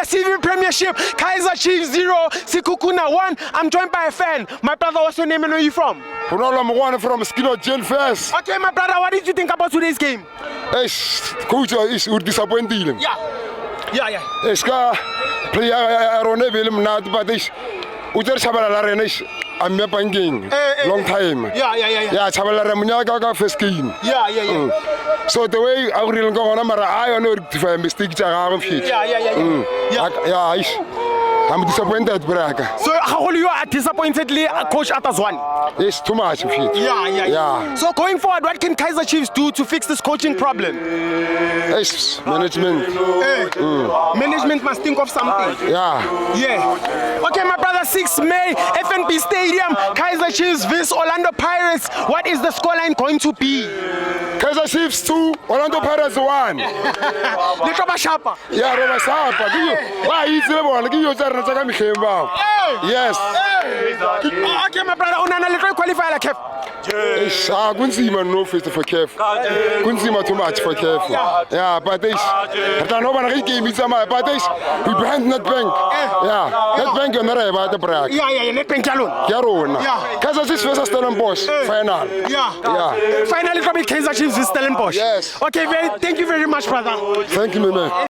DSTV Premiership, Kaizer Chiefs 0, Sekhukhune 1. I'm joined by a fan. My brother, what's your name and where are you from? I'm from Skino Jail first. Okay, my brother, what did you think about today's game? Coach is disappointing. Yeah. Player not, but I'm banking long time. Yeah, Chavala first game. Yeah. So the way I will go on, I know if I mistake. Yeah. I'm disappointed, Braga. So how you are disappointedly Coach Atazwan? It's too much of it. Yeah. So going forward, what can Kaizer Chiefs do to fix this coaching problem? It's management. Management must think of something. Yeah. Okay, my brother, 6 May, FNB Stadium, Kaizer Chiefs vs Orlando Pirates. What is the scoreline going to be? Kaizer Chiefs 2, Orlando Pirates 1. Little Shapa. Yeah, Roba Sapa. Why is the one? Give you yes. Okay, my brother, unana little qualify like Kev. Kunzima no face for Kev. Kunzima too much for Kev. Yeah, but this. I don't know what I gave me some, but this. We behind net bank. Yeah, net bank on the about the brag. Yeah, net bank alone. Yeah. Kaizer Chiefs versus Stellenbosch. Final. Yeah. Finally, from Kaizer Chiefs versus Stellenbosch. Yes. Okay, thank you very much, brother. Thank you, man.